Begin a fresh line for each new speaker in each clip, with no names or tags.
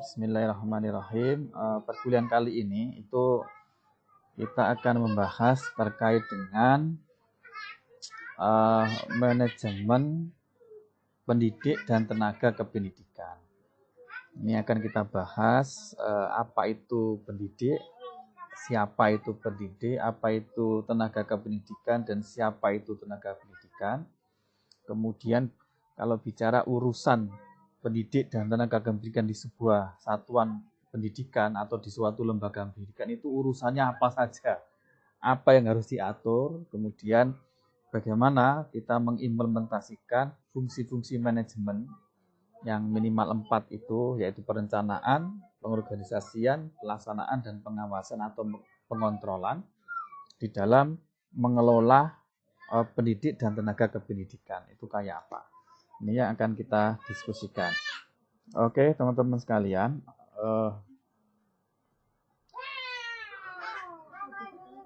Bismillahirrahmanirrahim. Perkuliahan kali ini itu kita akan membahas terkait dengan manajemen pendidik dan tenaga kependidikan. Ini akan kita bahas apa itu pendidik, siapa itu pendidik, apa itu tenaga kependidikan, dan siapa itu tenaga pendidikan. Kemudian kalau bicara urusan pendidik dan tenaga pendidikan di sebuah satuan pendidikan atau di suatu lembaga pendidikan itu urusannya apa saja, apa yang harus diatur, kemudian bagaimana kita mengimplementasikan fungsi-fungsi manajemen yang minimal 4 itu, yaitu perencanaan, pengorganisasian, pelaksanaan, dan pengawasan atau pengontrolan di dalam mengelola pendidik dan tenaga kependidikan. Itu kayak apa? Ini yang akan kita diskusikan. Oke, teman-teman sekalian,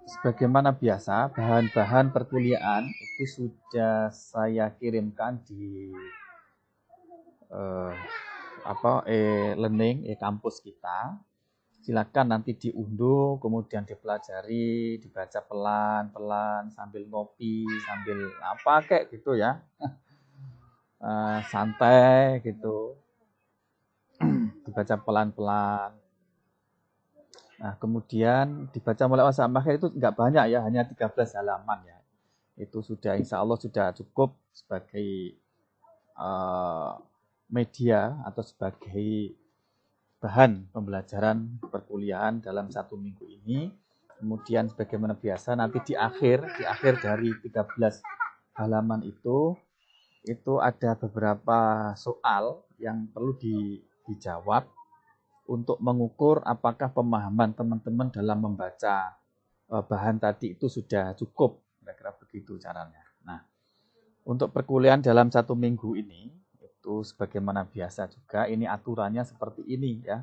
sebagaimana biasa, bahan-bahan perkuliahan itu sudah saya kirimkan di e-learning, e-kampus kita. Silakan nanti diunduh, kemudian dipelajari, dibaca pelan-pelan sambil ngopi, sambil apa kayak gitu ya. Santai gitu, dibaca pelan-pelan. Nah, kemudian dibaca mulai awal sampai akhir itu nggak banyak ya, hanya 13 halaman ya. Itu sudah insya Allah sudah cukup sebagai media atau sebagai bahan pembelajaran perkuliahan dalam 1 minggu ini. Kemudian sebagaimana biasa nanti di akhir dari 13 halaman itu ada beberapa soal yang perlu dijawab untuk mengukur apakah pemahaman teman-teman dalam membaca bahan tadi itu sudah cukup, kira-kira begitu caranya. Nah, untuk perkuliahan dalam 1 minggu ini itu sebagaimana biasa juga, ini aturannya seperti ini ya.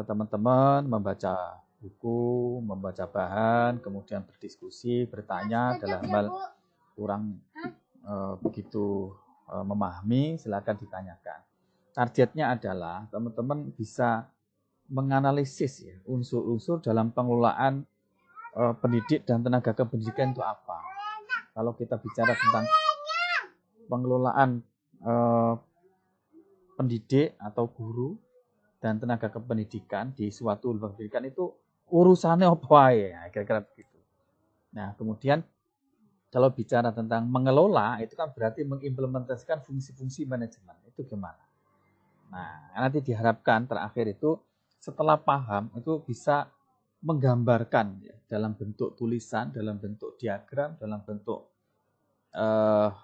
Teman-teman membaca buku, membaca bahan, kemudian berdiskusi, bertanya dalam hal kurang begitu memahami, silakan ditanyakan. Targetnya adalah teman-teman bisa menganalisis ya, unsur-unsur dalam pengelolaan pendidik dan tenaga kependidikan itu apa. Kalau kita bicara tentang pengelolaan pendidik atau guru dan tenaga kependidikan di suatu lembaga pendidikan itu urusannya apa ya, kira-kira begitu. Nah, kemudian kalau bicara tentang mengelola, itu kan berarti mengimplementasikan fungsi-fungsi manajemen. Itu gimana? Nah, nanti diharapkan terakhir itu setelah paham, itu bisa menggambarkan ya, dalam bentuk tulisan, dalam bentuk diagram, dalam bentuk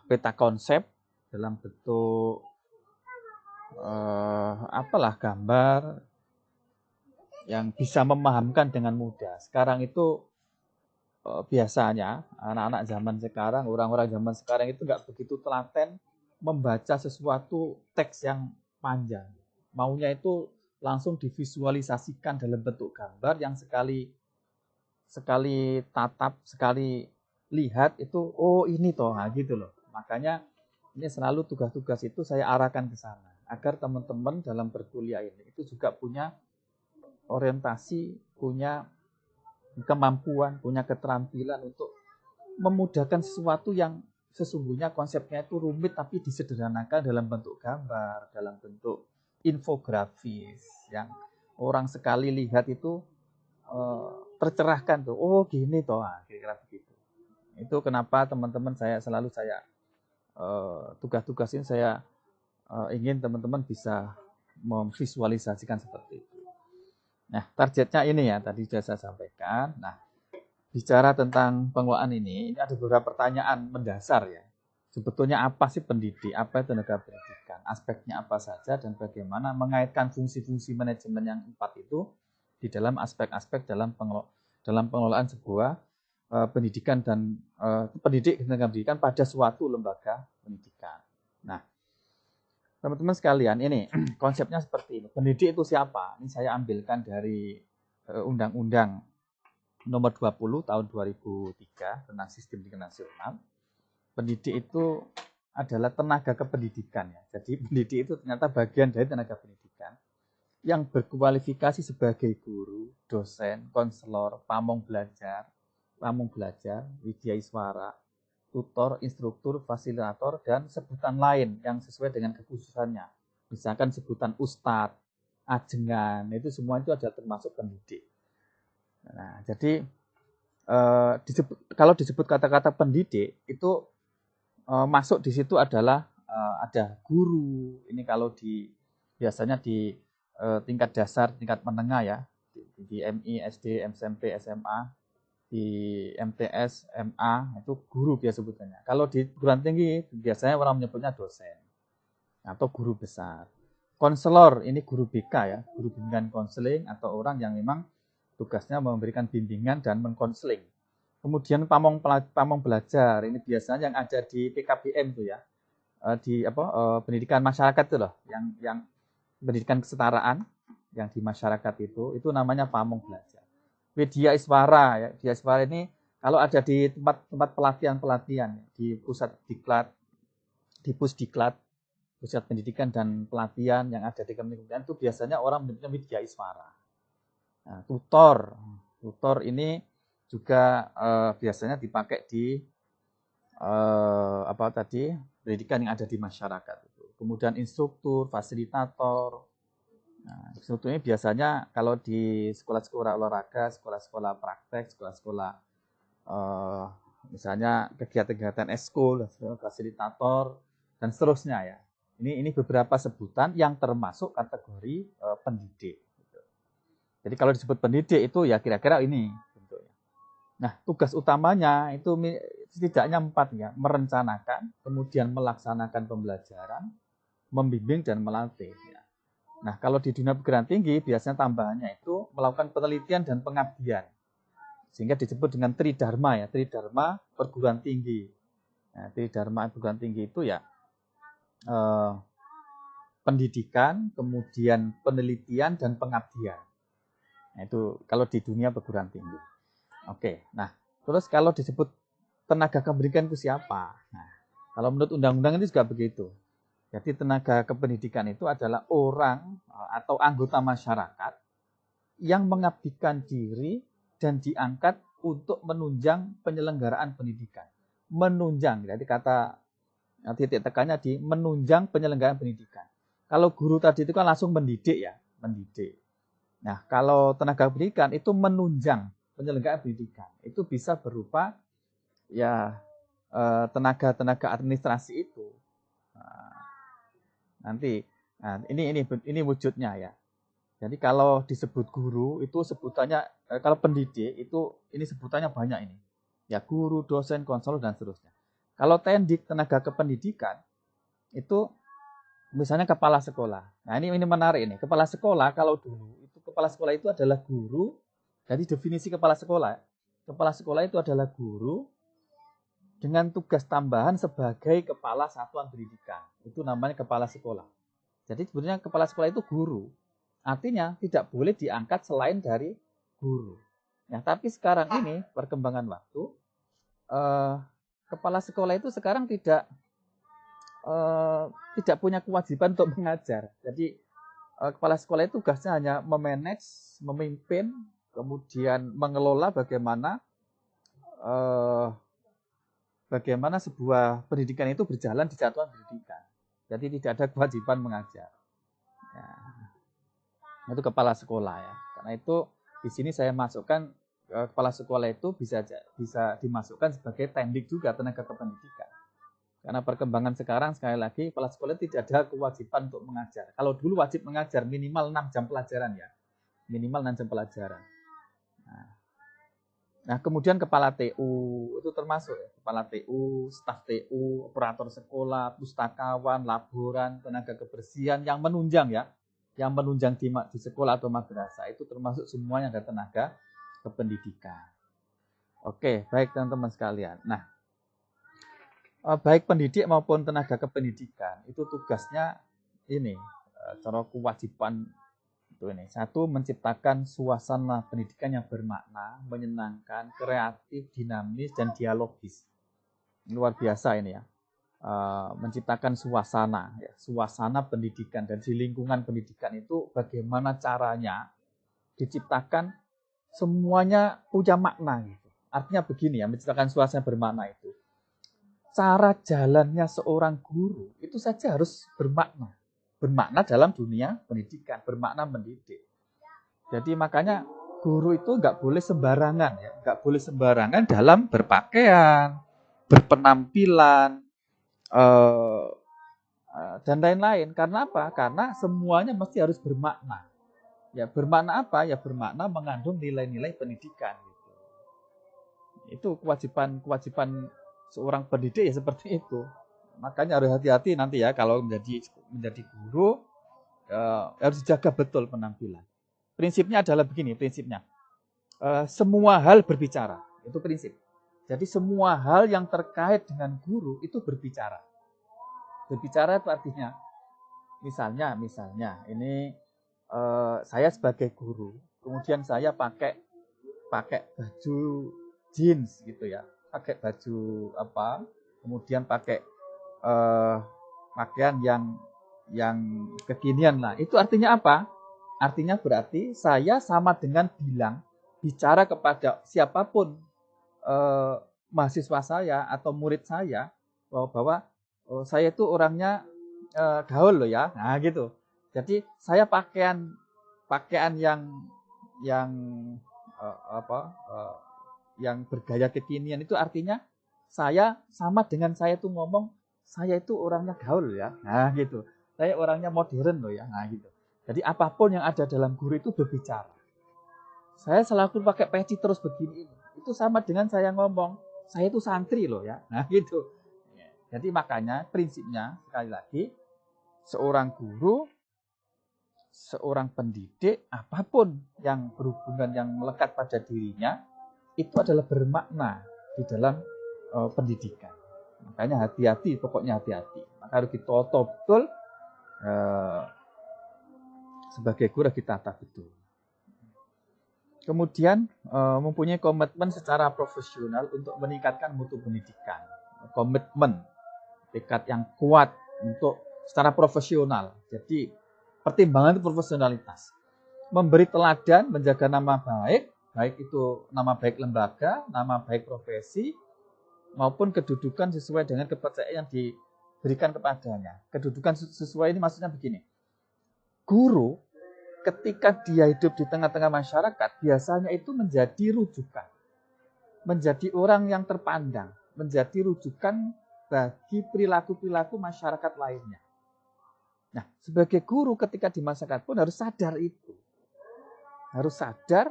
peta konsep, dalam bentuk gambar yang bisa memahamkan dengan mudah. Sekarang itu biasanya anak-anak zaman sekarang, orang-orang zaman sekarang itu nggak begitu telaten membaca sesuatu teks yang panjang. Maunya itu langsung divisualisasikan dalam bentuk gambar yang sekali tatap, sekali lihat itu, oh ini toh, nah gitu loh. Makanya ini selalu tugas-tugas itu saya arahkan ke sana agar teman-teman dalam berkuliah ini itu juga punya orientasi, punya kemampuan, punya keterampilan untuk memudahkan sesuatu yang sesungguhnya konsepnya itu rumit tapi disederhanakan dalam bentuk gambar, dalam bentuk infografis yang orang sekali lihat itu tercerahkan tuh. Oh gini toh, kira-kira begitu. Itu kenapa teman-teman saya tugas-tugas ini saya ingin teman-teman bisa memvisualisasikan seperti itu. Nah, targetnya ini ya, tadi sudah saya sampaikan. Nah, bicara tentang pengelolaan ini ada beberapa pertanyaan mendasar ya. Sebetulnya apa sih pendidik, apa itu tenaga pendidikan, aspeknya apa saja, dan bagaimana mengaitkan fungsi-fungsi manajemen yang 4 itu di dalam aspek-aspek dalam pengelolaan sebuah pendidikan dan pendidik dan tenaga pendidikan pada suatu lembaga pendidikan. Nah, teman-teman sekalian, ini konsepnya seperti ini. Pendidik itu siapa? Ini saya ambilkan dari Undang-Undang Nomor 20 Tahun 2003 tentang Sistem Pendidikan Nasional. Pendidik itu adalah tenaga kependidikan ya. Jadi pendidik itu ternyata bagian dari tenaga pendidikan yang berkualifikasi sebagai guru, dosen, konselor, pamong belajar, widyaswara, tutor, instruktur, fasilitator, dan sebutan lain yang sesuai dengan kekhususannya. Misalkan sebutan ustadz, ajengan, itu semua itu adalah termasuk pendidik. Nah, jadi kalau disebut kata-kata pendidik itu masuk di situ adalah ada guru. Ini kalau biasanya di tingkat dasar, tingkat menengah ya, di MI, SD, SMP, SMA, di MTS, MA, itu guru biasa sebutannya. Kalau di perguruan tinggi biasanya orang menyebutnya dosen atau guru besar. Konselor, ini guru BK ya, guru bimbingan konseling atau orang yang memang tugasnya memberikan bimbingan dan mengkonseling. Kemudian pamong belajar, ini biasanya yang ada di PKBM itu ya, di pendidikan masyarakat itu loh, yang pendidikan kesetaraan yang di masyarakat itu namanya pamong belajar. Widyaswara ya, widyaswara ini kalau ada di tempat pelatihan di pusat diklat, di pusdiklat, pusat pendidikan dan pelatihan yang ada di Kementerian itu biasanya orang menyebutnya widyaswara. Nah, tutor ini juga biasanya dipakai di pendidikan yang ada di masyarakat itu. Kemudian instruktur, fasilitator. Nah, instruktur ini biasanya kalau di sekolah-sekolah olahraga, sekolah-sekolah praktek, sekolah-sekolah misalnya kegiatan-kegiatan eskul, fasilitator dan seterusnya ya. Ini beberapa sebutan yang termasuk kategori pendidik. Jadi kalau disebut pendidik itu ya kira-kira ini bentuknya. Nah, tugas utamanya itu setidaknya 4 ya, merencanakan, kemudian melaksanakan pembelajaran, membimbing dan melatih. Ya. Nah, kalau di dunia perguruan tinggi biasanya tambahannya itu melakukan penelitian dan pengabdian. Sehingga disebut dengan Tridharma ya, Tridharma perguruan tinggi. Nah, Tridharma perguruan tinggi itu ya pendidikan, kemudian penelitian dan pengabdian. Nah, itu kalau di dunia perguruan tinggi. Oke, nah terus kalau disebut tenaga kependidikan itu siapa? Nah, kalau menurut undang-undang itu juga begitu. Jadi tenaga kependidikan itu adalah orang atau anggota masyarakat yang mengabdikan diri dan diangkat untuk menunjang penyelenggaraan pendidikan. Menunjang, jadi kata titik tekannya di menunjang penyelenggaraan pendidikan. Kalau guru tadi itu kan langsung mendidik ya, mendidik. Nah, kalau tenaga pendidikan itu menunjang penyelenggaraan pendidikan. Itu bisa berupa ya tenaga administrasi itu. Nah, ini wujudnya ya. Jadi kalau disebut guru itu sebutannya kalau pendidik itu ini sebutannya banyak ini. Ya guru, dosen, konselor dan seterusnya. Kalau tendik tenaga kependidikan itu misalnya kepala sekolah. Nah, ini menarik ini. Kepala sekolah kalau dulu itu kepala sekolah itu adalah guru. Jadi definisi kepala sekolah itu adalah guru dengan tugas tambahan sebagai kepala satuan pendidikan. Itu namanya kepala sekolah. Jadi sebenarnya kepala sekolah itu guru. Artinya tidak boleh diangkat selain dari guru. Nah, tapi sekarang ini perkembangan waktu kepala sekolah itu sekarang tidak punya kewajiban untuk mengajar. Jadi kepala sekolah itu tugasnya hanya memanage, memimpin, kemudian mengelola bagaimana sebuah pendidikan itu berjalan di satuan pendidikan. Jadi tidak ada kewajiban mengajar. Ya, itu kepala sekolah ya. Karena itu di sini saya masukkan kepala sekolah itu bisa dimasukkan sebagai tendik juga tenaga kependidikan. Karena perkembangan sekarang sekali lagi kepala sekolah tidak ada kewajiban untuk mengajar. Kalau dulu wajib mengajar minimal 6 jam pelajaran ya. Minimal 6 jam pelajaran. Nah, kemudian kepala TU itu termasuk ya. Kepala TU, staf TU, operator sekolah, pustakawan, laboran, tenaga kebersihan yang menunjang ya. Yang menunjang di sekolah atau madrasah itu termasuk semuanya ada tenaga kependidikan. Oke, baik teman-teman sekalian. Nah, baik pendidik maupun tenaga kependidikan itu tugasnya ini cara kewajiban itu ini. Satu, menciptakan suasana pendidikan yang bermakna, menyenangkan, kreatif, dinamis dan dialogis. Luar biasa ini ya. menciptakan suasana, ya, suasana pendidikan, dan di lingkungan pendidikan itu bagaimana caranya diciptakan semuanya punya makna gitu. Artinya begini ya, menciptakan suasana bermakna itu. Cara jalannya seorang guru itu saja harus bermakna. Bermakna dalam dunia pendidikan, bermakna mendidik. Jadi makanya guru itu nggak boleh sembarangan ya, nggak boleh sembarangan dalam berpakaian, berpenampilan, dan lain-lain. Karena apa? Karena semuanya mesti harus bermakna. Ya bermakna apa? Ya bermakna mengandung nilai-nilai pendidikan. Gitu. Itu kewajiban seorang pendidik ya seperti itu. Makanya harus hati-hati nanti ya kalau menjadi guru, harus dijaga betul penampilan. Prinsipnya adalah begini, prinsipnya. Semua hal berbicara, itu prinsip. Jadi semua hal yang terkait dengan guru itu berbicara. Berbicara itu artinya, misalnya ini saya sebagai guru, kemudian saya pakai baju jeans gitu ya, pakai baju apa, kemudian pakai pakaian yang kekinian lah. Itu artinya apa? Artinya berarti saya sama dengan bicara kepada siapapun mahasiswa saya atau murid saya bahwa saya itu orangnya gaul loh ya. Nah gitu. Jadi saya pakaian yang bergaya kekinian itu artinya saya sama dengan saya itu ngomong saya itu orangnya gaul ya. Nah gitu. Saya orangnya modern loh ya. Nah gitu. Jadi apapun yang ada dalam guru itu berbicara. Saya selalu pakai peci terus begini. Itu sama dengan saya ngomong, saya itu santri loh ya. Nah gitu. Jadi makanya prinsipnya sekali lagi, seorang guru, seorang pendidik, apapun yang berhubungan yang melekat pada dirinya, itu adalah bermakna di dalam pendidikan. Makanya hati-hati, pokoknya hati-hati. Maka harus ditoto betul, sebagai guru kita tata betul. Kemudian mempunyai komitmen secara profesional untuk meningkatkan mutu pendidikan. Komitmen, tekad yang kuat untuk secara profesional. Jadi pertimbangan itu profesionalitas. Memberi teladan, menjaga nama baik, baik itu nama baik lembaga, nama baik profesi, maupun kedudukan sesuai dengan kepercayaan yang diberikan kepadanya. Kedudukan sesuai ini maksudnya begini. Guru ketika dia hidup di tengah-tengah masyarakat, biasanya itu menjadi rujukan. Menjadi orang yang terpandang. Menjadi rujukan bagi perilaku-perilaku masyarakat lainnya. Nah, sebagai guru ketika di masyarakat pun harus sadar itu. Harus sadar,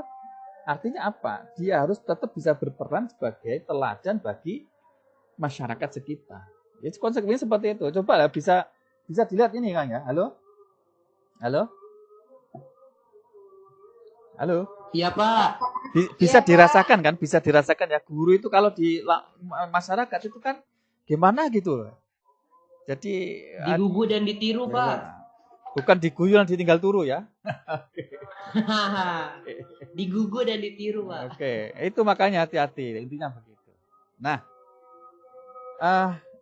artinya apa? Dia harus tetap bisa berperan sebagai teladan bagi masyarakat sekitar. Jadi konsekuensinya seperti itu. Coba lah bisa dilihat ini kan ya. Halo? Halo? Halo?
Iya Pak.
Bisa
Iya,
dirasakan kan? Bisa dirasakan ya. Guru itu kalau di masyarakat itu kan gimana gitu. Jadi
digugu dan ditiru
ya,
Pak.
bukan diguyu dan ditinggal turu ya.
Digugu dan ditiru Pak.
Oke, itu makanya hati-hati. Intinya begitu. Nah,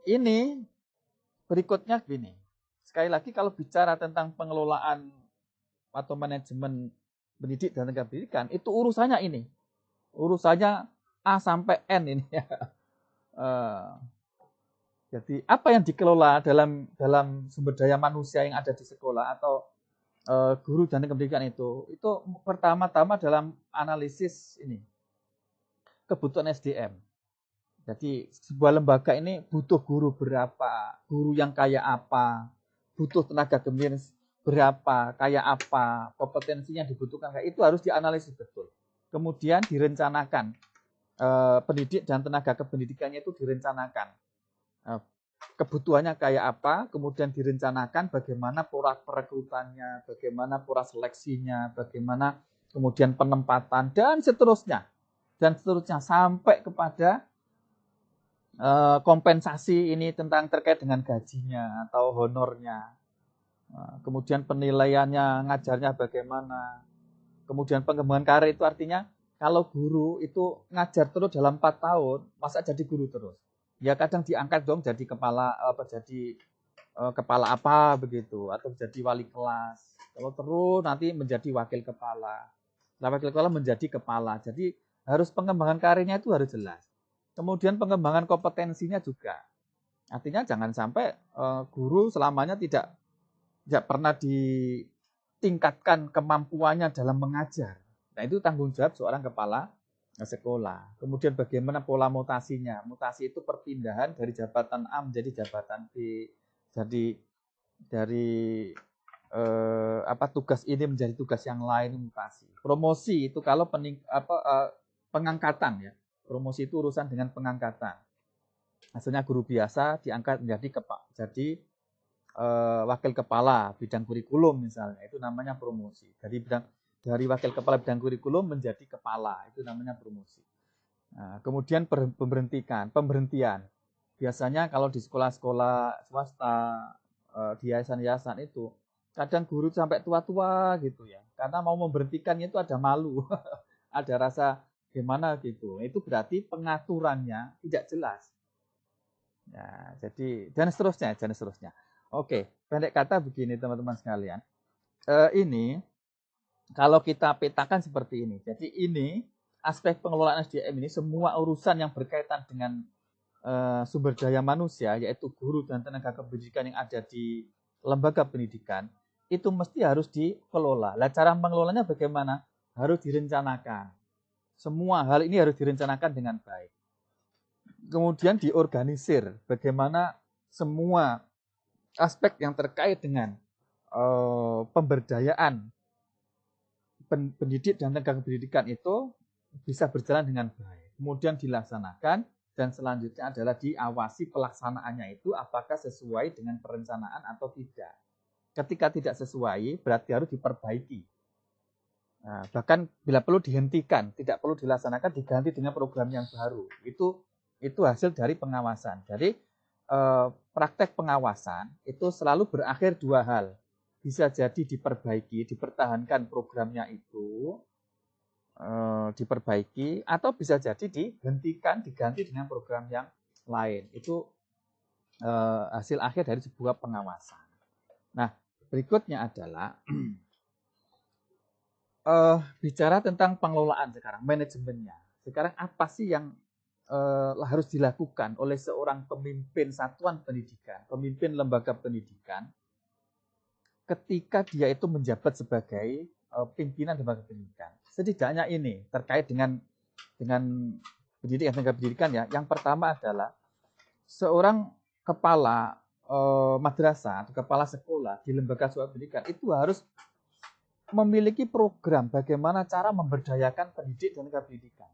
ini berikutnya gini. Sekali lagi kalau bicara tentang pengelolaan atau manajemen pendidik dan tenaga pendidikan, itu urusannya ini. Urusannya A sampai N ini ya. Jadi apa yang dikelola dalam sumber daya manusia yang ada di sekolah atau guru dan pendidikan itu pertama-tama dalam analisis ini kebutuhan SDM. Jadi sebuah lembaga ini butuh guru berapa, guru yang kayak apa, butuh tenaga pendidik berapa, kayak apa, kompetensinya dibutuhkan, kayak itu harus dianalisis betul. Kemudian direncanakan, pendidik dan tenaga kependidikannya itu direncanakan. Kebutuhannya kayak apa, kemudian direncanakan bagaimana pola perekrutannya, bagaimana pola seleksinya, bagaimana kemudian penempatan, dan seterusnya. Dan seterusnya sampai kepada kompensasi ini tentang terkait dengan gajinya atau honornya. Kemudian penilaiannya, ngajarnya bagaimana. Kemudian pengembangan karir itu artinya kalau guru itu ngajar terus dalam 4 tahun, masa jadi guru terus? ya kadang diangkat dong jadi kepala apa begitu, atau jadi wali kelas. Kalau terus nanti menjadi wakil kepala. Nah, wakil kepala menjadi kepala. Jadi harus pengembangan karirnya itu harus jelas. Kemudian pengembangan kompetensinya juga. Artinya jangan sampai guru selamanya tidak pernah ditingkatkan kemampuannya dalam mengajar. Nah, itu tanggung jawab seorang kepala sekolah. Kemudian bagaimana pola mutasinya? Mutasi itu perpindahan dari jabatan A menjadi jabatan B. Jadi dari tugas ini menjadi tugas yang lain, mutasi. Promosi itu kalau pengangkatan ya. Promosi itu urusan dengan pengangkatan. Hasilnya guru biasa diangkat menjadi wakil kepala bidang kurikulum misalnya, itu namanya promosi. Dari wakil kepala bidang kurikulum menjadi kepala, itu namanya promosi. Nah, kemudian pemberhentian. Biasanya kalau di sekolah-sekolah swasta, di yayasan-yayasan itu, kadang guru sampai tua-tua gitu ya. Karena mau memberhentikannya itu ada malu, ada rasa gimana gitu. Itu berarti pengaturannya tidak jelas. Ya, jadi dan seterusnya. Oke, pendek kata begini teman-teman sekalian. Ini kalau kita petakan seperti ini. Jadi ini aspek pengelolaan SDM ini semua urusan yang berkaitan dengan sumber daya manusia, yaitu guru dan tenaga kependidikan yang ada di lembaga pendidikan, itu mesti harus dikelola. Lah cara mengelolanya bagaimana? Harus direncanakan. Semua hal ini harus direncanakan dengan baik. Kemudian diorganisir bagaimana semua aspek yang terkait dengan pemberdayaan pendidik dan tenaga pendidikan itu bisa berjalan dengan baik. Kemudian dilaksanakan dan selanjutnya adalah diawasi pelaksanaannya itu apakah sesuai dengan perencanaan atau tidak. Ketika tidak sesuai berarti harus diperbaiki. Nah, bahkan bila perlu dihentikan, tidak perlu dilaksanakan, diganti dengan program yang baru. Itu hasil dari pengawasan. Jadi praktek pengawasan itu selalu berakhir dua hal. Bisa jadi diperbaiki, dipertahankan programnya itu, diperbaiki, atau bisa jadi dihentikan, diganti dengan program yang lain. Itu hasil akhir dari sebuah pengawasan. Nah, berikutnya adalah bicara tentang pengelolaan sekarang, manajemennya. Sekarang apa sih yang harus dilakukan oleh seorang pemimpin satuan pendidikan, pemimpin lembaga pendidikan, ketika dia itu menjabat sebagai pimpinan lembaga pendidikan. Setidaknya ini terkait dengan pendidikan, tenaga pendidikan ya. Yang pertama adalah seorang kepala madrasah atau kepala sekolah di lembaga satuan pendidikan itu harus memiliki program bagaimana cara memberdayakan pendidik dan tenaga pendidikan.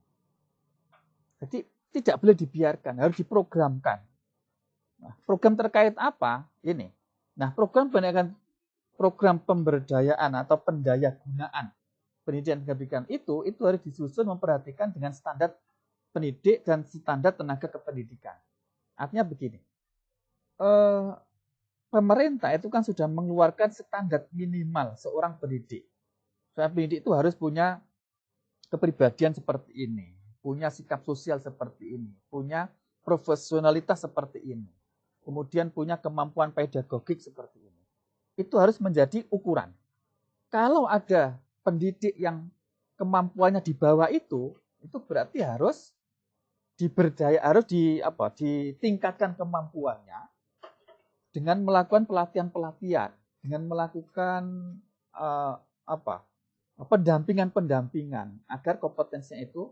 Jadi tidak boleh dibiarkan, harus diprogramkan. Nah, program terkait apa? Ini. Nah, program pemberdayaan atau pendayagunaan pendidikan dan pendidikan itu harus disusun memperhatikan dengan standar pendidik dan standar tenaga kependidikan. Artinya begini, pemerintah itu kan sudah mengeluarkan standar minimal seorang pendidik. Seorang pendidik itu harus punya kepribadian seperti ini, punya sikap sosial seperti ini, punya profesionalitas seperti ini, kemudian punya kemampuan pedagogik seperti ini. Itu harus menjadi ukuran. Kalau ada pendidik yang kemampuannya di bawah itu berarti harus ditingkatkan kemampuannya dengan melakukan pelatihan-pelatihan, dengan melakukan pendampingan agar kompetensinya itu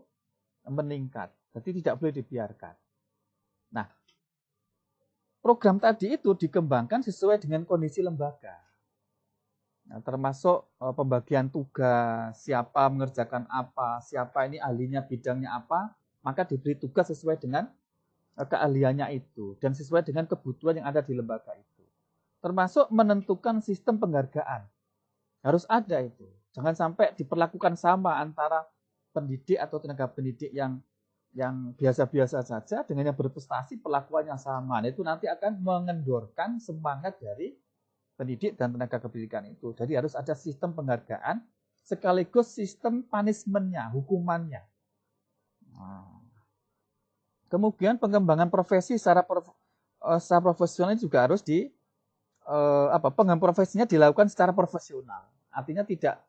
meningkat. Jadi tidak boleh dibiarkan. Nah, program tadi itu dikembangkan sesuai dengan kondisi lembaga. Nah, termasuk pembagian tugas, siapa mengerjakan apa, siapa ini ahlinya bidangnya apa, maka diberi tugas sesuai dengan keahliannya itu dan sesuai dengan kebutuhan yang ada di lembaga itu. Termasuk menentukan sistem penghargaan. Harus ada itu. Jangan sampai diperlakukan sama antara pendidik atau tenaga pendidik yang biasa-biasa saja dengan yang berprestasi perlakuannya sama. Nah, itu nanti akan mengendorkan semangat dari pendidik dan tenaga kependidikan itu. Jadi harus ada sistem penghargaan sekaligus sistem punishment-nya, hukumannya. Kemudian pengembangan profesi secara profesional juga harus pengembangan profesinya dilakukan secara profesional. Artinya tidak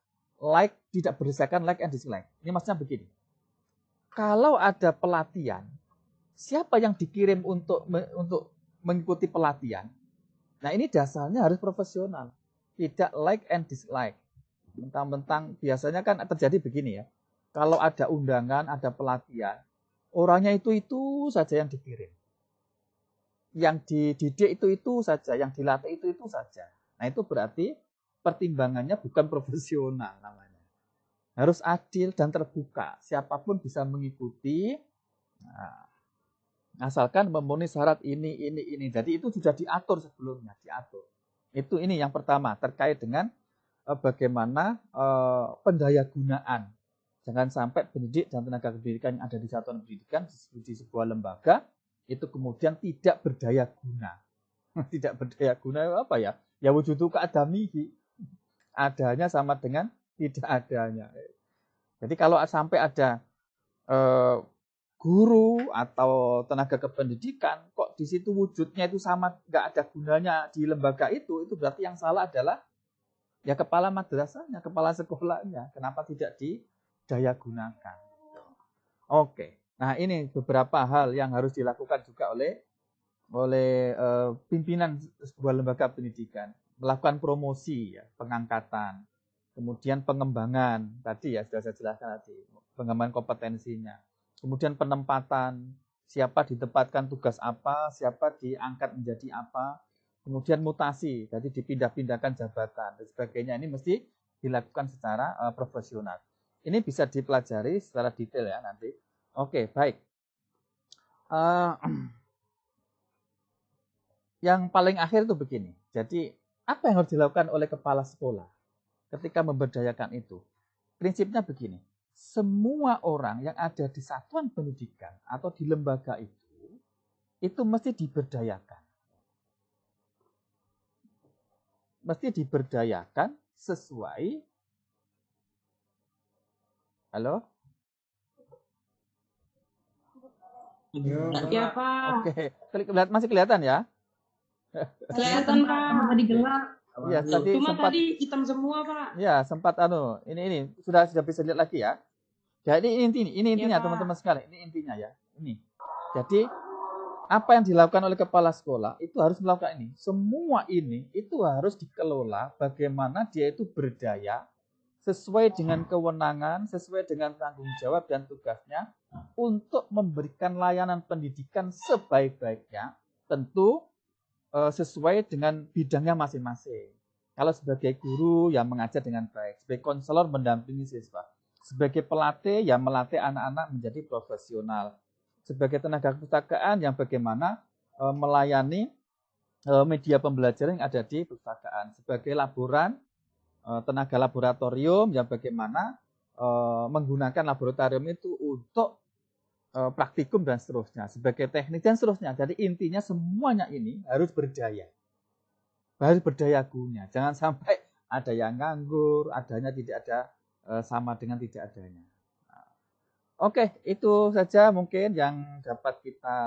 berdasarkan like and dislike. Ini maksudnya begini. Kalau ada pelatihan, siapa yang dikirim untuk mengikuti pelatihan? Nah, ini dasarnya harus profesional. Tidak like and dislike. Mentang-mentang biasanya kan terjadi begini ya. Kalau ada undangan, ada pelatihan, orangnya itu saja yang dikirim. Yang dididik itu saja, yang dilatih itu saja. Nah, itu berarti pertimbangannya bukan profesional namanya. Harus adil dan terbuka. Siapapun bisa mengikuti. Nah, asalkan memenuhi syarat ini. Jadi itu sudah diatur sebelumnya, diatur. Ini yang pertama terkait dengan bagaimana pendayagunaan. Jangan sampai pendidik dan tenaga pendidikan yang ada di satuan pendidikan di sebuah lembaga itu kemudian tidak berdaya guna. Tidak berdaya guna apa ya? Ya wujudu keadamihi. Adanya sama dengan tidak adanya. Jadi kalau sampai ada guru atau tenaga kependidikan kok di situ wujudnya itu sama, nggak ada gunanya di lembaga itu berarti yang salah adalah ya kepala madrasahnya, kepala sekolahnya. Kenapa tidak didaya gunakan? Oke. Nah, ini beberapa hal yang harus dilakukan juga oleh pimpinan sebuah lembaga pendidikan. Melakukan promosi, ya, pengangkatan, kemudian pengembangan, tadi ya sudah saya jelaskan tadi, pengembangan kompetensinya. Kemudian penempatan, siapa ditempatkan tugas apa, siapa diangkat menjadi apa. Kemudian mutasi, jadi dipindah-pindahkan jabatan dan sebagainya. Ini mesti dilakukan secara profesional. Ini bisa dipelajari secara detail ya nanti. Oke, baik. Yang paling akhir itu begini. Jadi apa yang harus dilakukan oleh kepala sekolah ketika memberdayakan itu? Prinsipnya begini. Semua orang yang ada di satuan pendidikan atau di lembaga itu mesti diberdayakan. Mesti diberdayakan sesuai. Halo?
Ya, Pak.
Oke, masih kelihatan ya?
Kelihatan, Pak. Tadi gelap.
Ya, tadi
Cuma
sempat,
tadi hitam semua, Pak.
ya, sempat ini sudah bisa lihat lagi ya. Jadi ini intinya, teman-teman sekalian, ini intinya ya. Ini. Jadi apa yang dilakukan oleh kepala sekolah itu harus melakukan ini. Semua ini itu harus dikelola bagaimana dia itu berdaya sesuai dengan kewenangan, sesuai dengan tanggung jawab dan tugasnya untuk memberikan layanan pendidikan sebaik-baiknya, tentu sesuai dengan bidangnya masing-masing. Kalau sebagai guru ya mengajar dengan baik, sebagai konselor mendampingi siswa, sebagai pelatih ya melatih anak-anak menjadi profesional, sebagai tenaga kepustakaan yang bagaimana melayani media pembelajaran yang ada di perpustakaan, sebagai laboran, tenaga laboratorium yang bagaimana menggunakan laboratorium itu untuk praktikum dan seterusnya, sebagai teknik dan seterusnya. Jadi intinya semuanya ini harus berdaya guna. Jangan sampai ada yang nganggur, adanya tidak ada sama dengan tidak adanya. Oke, itu saja mungkin yang dapat kita